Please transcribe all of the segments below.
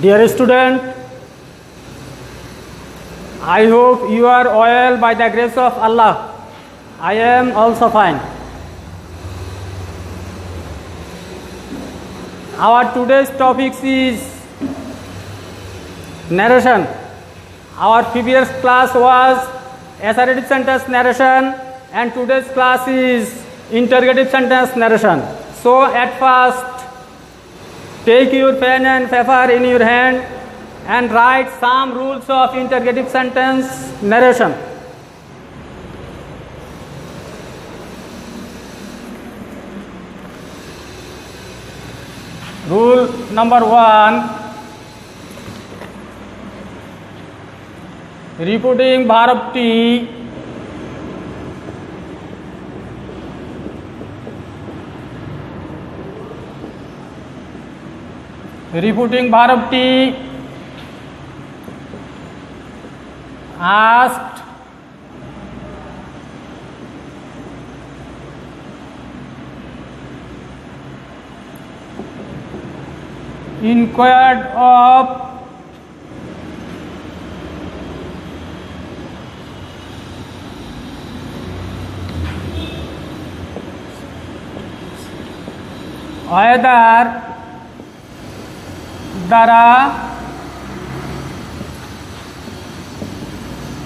Dear student, I hope you are well by the grace of Allah. I am also fine. Our today's topic is narration. Our previous class was assertive sentence narration and today's class is interrogative sentence narration. So at first, take your pen and paper in your hand and write some rules of interrogative sentence narration. Rule number 1, repeating verb T asked, inquired of, whether দ্বারা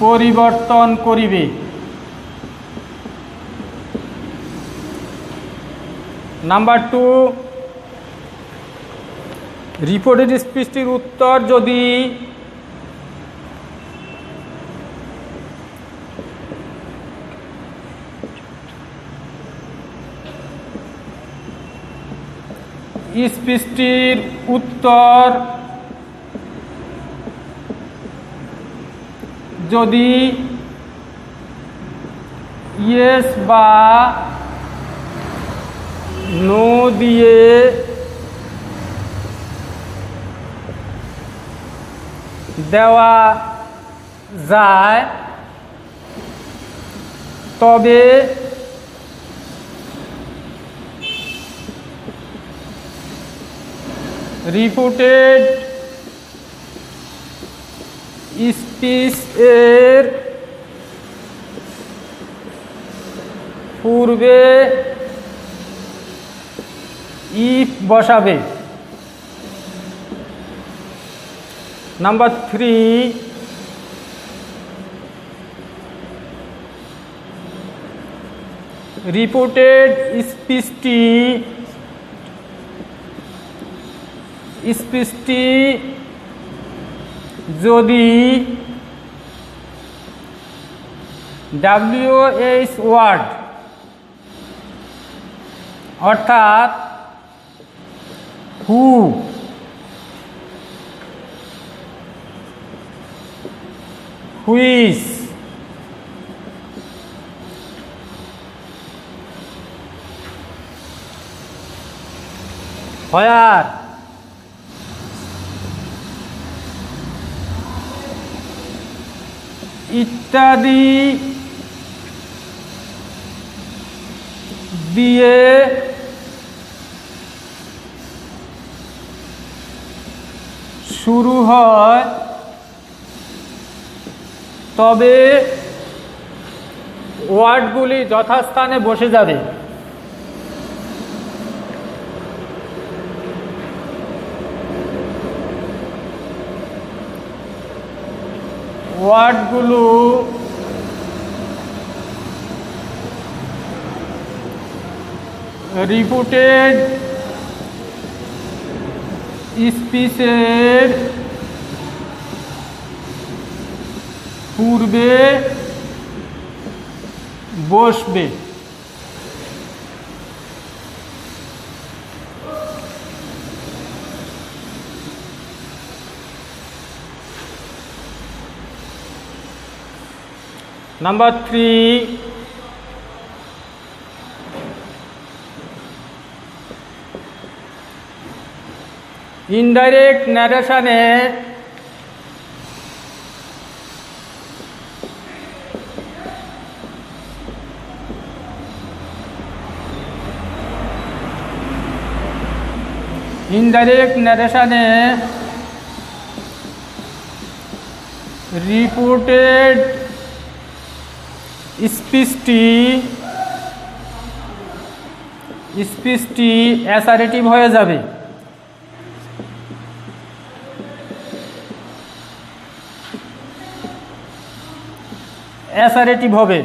পরিবর্তন করিবে। Number 2, reported স্পিচটির উত্তর যদি স্পিচটির উত্তর যদি yes বা no দিয়ে দেওয়া যায় তবে রিপোর্টেড স্পিচ এর পূর্বে ইফ বসাবে। নাম্বার 3, রিপোর্টেড স্পিচটি যদি WH ওয়ার্ড অর্থাৎ হু, হুইচ, হোয়ার, ইত্যাদি দিয়ে শুরু হয় তবে ওয়ার্ডগুলি যথাস্থানে বসে যাবে। ওয়ার্ডগুলো রিপোর্টেড স্পিচের পূর্বে বসবে। নাম্বার 3, ইনডাইরেক্ট ন্যারেশনে ইনডাইরেক্ট ন্যারেশনে রিপোর্টেড স্পিচটি অ্যাসারেটিভ হয়ে যাবে। অ্যাসারেটিভ হবে।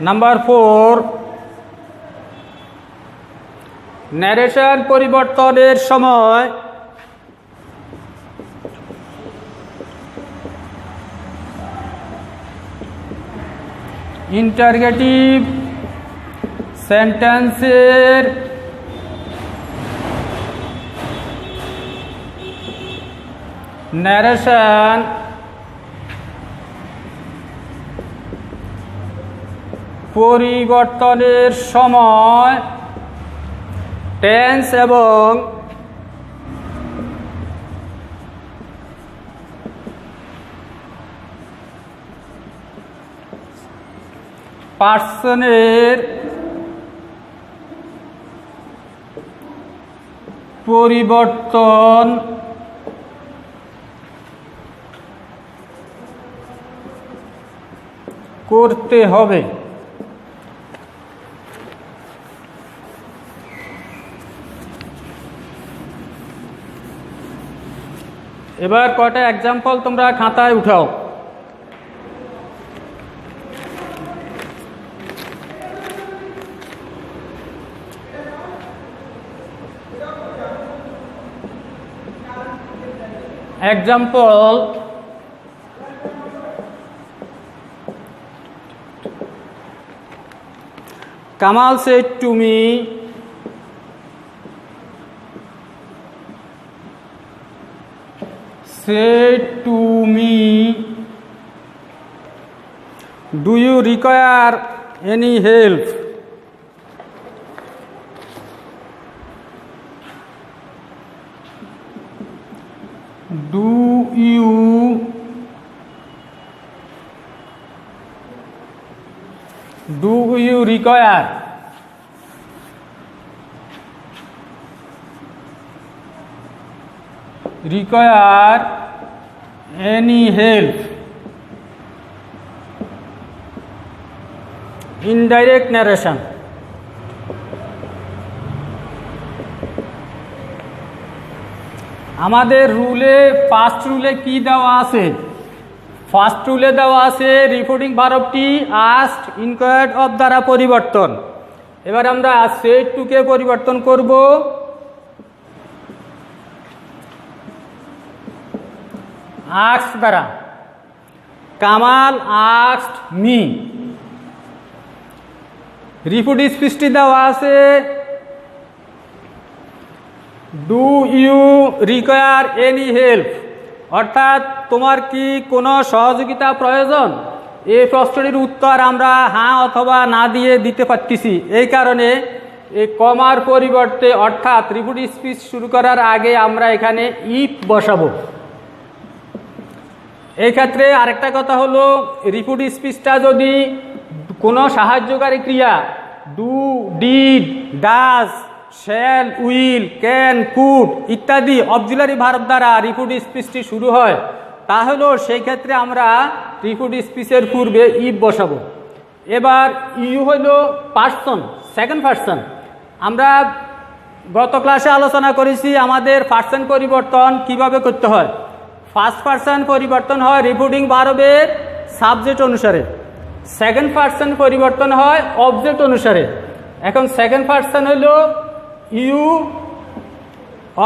নাম্বার 4, ন্যারেশন পরিবর্তনের সময় ইন্টারগেটিভ সেন্টেন্সের ন্যারেশন পরিবর্তনের সময় টেন্স এবং পার্সনের পরিবর্তন করতে হবে। এবার কয়টা এক্সাম্পল তোমরা খাতায় উঠাও। Example, Kamal said to me, do you require any help? Do you require any help? Indirect narration. আমাদের রুলে ফার্স্ট রুলে কি দেওয়া আছে? ফার্স্ট রুলে দেওয়া আছে রিপোর্টিং ভার্বটি আস্কড ইনকোয়ার্ড অফ দ্বারা পরিবর্তন। এবার আমরা সেড টু কে পরিবর্তন করব আস্কড দ্বারা। Kamal asked me. রিপোর্ট স্পিচটি দেওয়া আছে do you require any help, অর্থাৎ তোমার কি কোনো সহযোগিতা প্রয়োজন? এই প্রশ্নটির উত্তর আমরা হ্যাঁ অথবা না দিয়ে দিতে পারতেছি। এই কারণে এই কমার পরিবর্তে অর্থাৎ রিপোর্ট স্পিচ শুরু করার আগে আমরা এখানে ইফ বসাবো। এই ক্ষেত্রে আরেকটা কথা হলো, রিপোর্ট স্পিচটা যদি কোনো সাহায্যকারী ক্রিয়া do, did, does, shall, will, can, could ইত্যাদি অক্সিলারি ভার্ব দ্বারা রিপোর্ট স্পিচটি শুরু হয়, তাহলেও সেই ক্ষেত্রে আমরা রিপোর্ট স্পিচের পূর্বে ইফ বসাবো। এবার ইউ হইল পার্সন, সেকেন্ড পার্সন। আমরা গত ক্লাসে আলোচনা করেছি আমাদের পার্সন পরিবর্তন কিভাবে করতে হয়। ফার্স্ট পার্সন পরিবর্তন হয় রিপোর্টিং ভার্বের সাবজেক্ট অনুসারে, সেকেন্ড পার্সন পরিবর্তন হয় অবজেক্ট অনুসারে। এখন সেকেন্ড পার্সন হইল ইউ,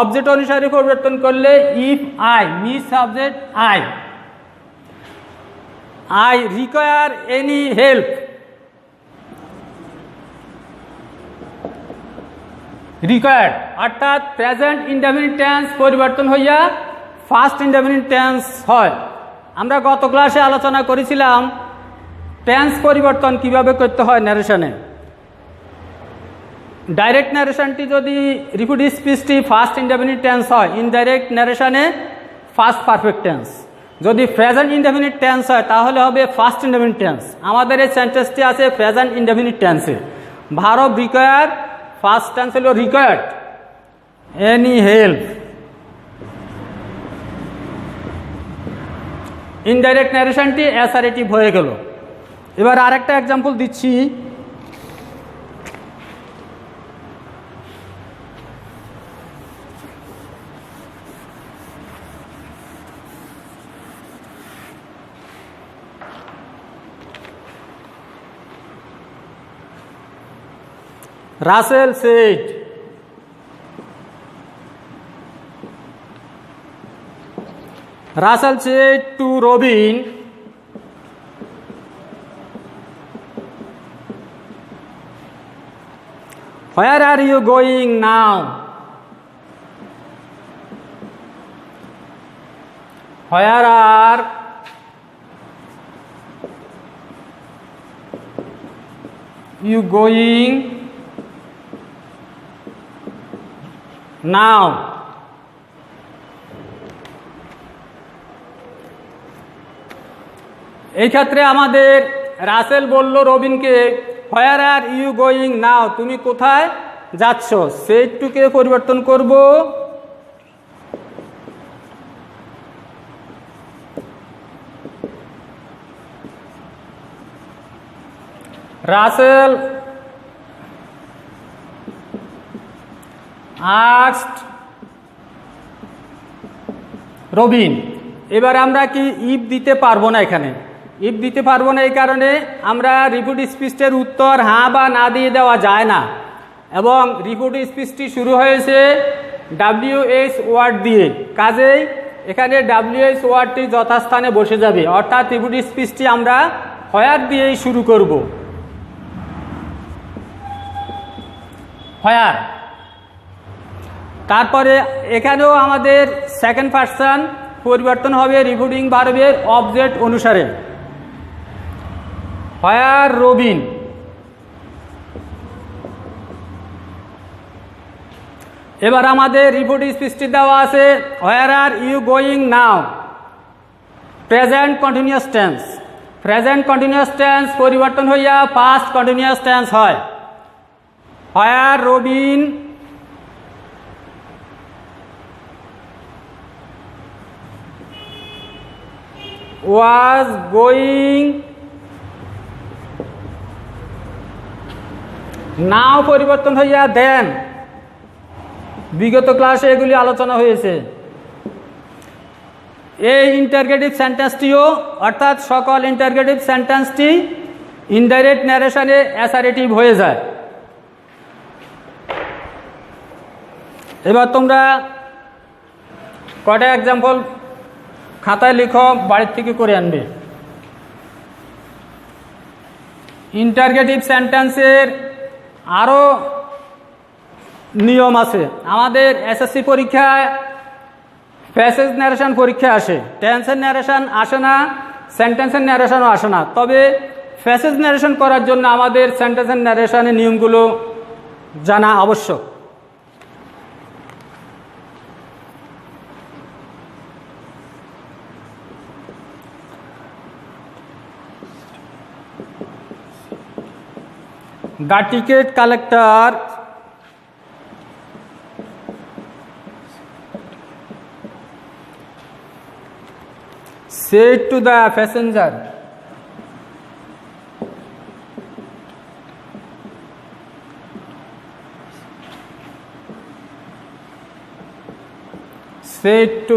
অবজেক্ট অনুসারে পরিবর্তন করলে if I, me subject I require any help, required অর্থাৎ প্রেজেন্ট ইনডেফিনিট টেন্স পরিবর্তন হইয়া ফার্স্ট ইনডেফিনিট টেন্স হয়। আমরা গত ক্লাসে আলোচনা করেছিলাম টেন্স পরিবর্তন কিভাবে করতে হয় ন্যারেশনে। ডাইরেক্ট ন্যারেশনটি যদি রিপোর্ট স্পিচটি ফার্স্ট ইনডেফিনিট টেন্স হয়, ইনডাইরেক্ট ন্যারেশনে ফার্স্ট পারফেক্ট টেন্স। যদি প্রেজেন্ট ইনডেফিনিট টেন্স হয় তাহলে হবে ফার্স্ট ইনডেফিনিট টেন্স। আমাদের এই সেন্টেন্সটি আছে প্রেজেন্ট ইনডেফিনিট টেন্সে, verb require, past tense হলো required, any help. ইনডাইরেক্ট ন্যারেশনটি অ্যাসারেটিভ হয়ে গেল। এবার আরেকটা এক্সাম্পল দিচ্ছি। Russell said, Russell said to Robin, where are you going now? Where are you going now? এই ক্ষেত্রে আমাদের রাসেল বলল রবিনকে, হোয়ার আর ইউ গোয়িং নাও, তুমি কোথায় যাচ্ছ? সেইটুকে পরিবর্তন করব রাসেল asked রবিন। এবার আমরা কি ইফ দিতে পারবো না, এখানে ইফ দিতে পারবো না, এই কারণে আমরা রিপিট স্পিচের উত্তর হ্যাঁ বা না দিয়ে দেওয়া যায় না। এবং রিপিট স্পিচটি শুরু হয়েছে WH ওয়ার্ড দিয়ে, কাজেই এখানে WH ওয়ার্ডটি যথাস্থানে বসে যাবে, অর্থাৎ রিপিট স্পিচটি আমরা হোয়ার দিয়েই শুরু করব। হোয়ার। তারপরে এখানেও আমাদের সেকেন্ড পারসন পরিবর্তন হবে রিপিটিং ভার্বের অবজেক্ট অনুসারে। হোয়ার রবিন। এবার আমাদের রিপিটিং স্পিচটি দেওয়া আছে, where are you going now, present continuous tense. Present continuous tense পরিবর্তন হইয়া পাস্ট কন্টিনিউয়াস টেন্স হয়। হোয়ার রবিন was going now পরিবর্তন হইয়া দেন। বিগত ক্লাসে এগুলি আলোচনা হয়েছে। এই ইন্টারগেটিভ সেন্টেন্সটিও, অর্থাৎ সকল ইন্টারগেটিভ সেন্টেন্সটি ইনডাইরেক্ট ন্যারেশনে অ্যাসারেটিভ হয়ে যায়। এবার তোমরা কয়টা এক্সাম্পল খাতায় লিখো, বাড়ির থেকে করে আনবে। ইন্টারগেটিভ সেন্টেন্সের আরও নিয়ম আছে। আমাদের এসএসসি পরীক্ষায় প্যাসেজ ন্যারেশন পরীক্ষা আসে, টেন্সের ন্যারেশন আসে না, সেন্টেন্সের ন্যারেশনও আসে না। তবে প্যাসেজ ন্যারেশন করার জন্য আমাদের সেন্টেন্সের ন্যারেশনের নিয়মগুলো জানা আবশ্যক। The ticket collector said to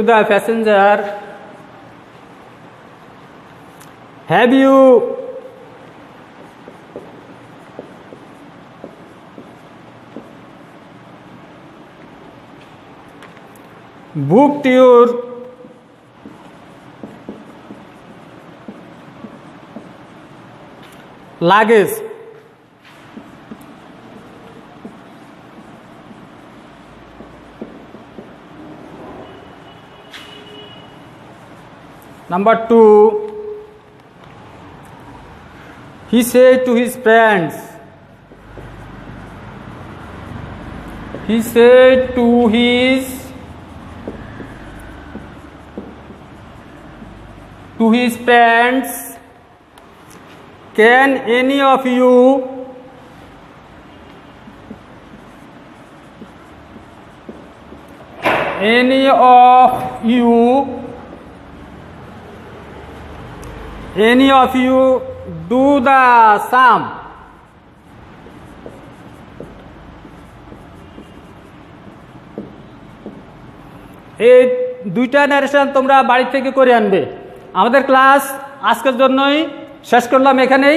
the passenger, have you booked your luggage? Number 2, he said to his friends, he said to his friends, can any of you any of you do the sum. এই দুইটা narration তোমরা বাড়ি থেকে করে আনবে। আমাদের class আজকের জন্যই শেষ করলাম এখানেই।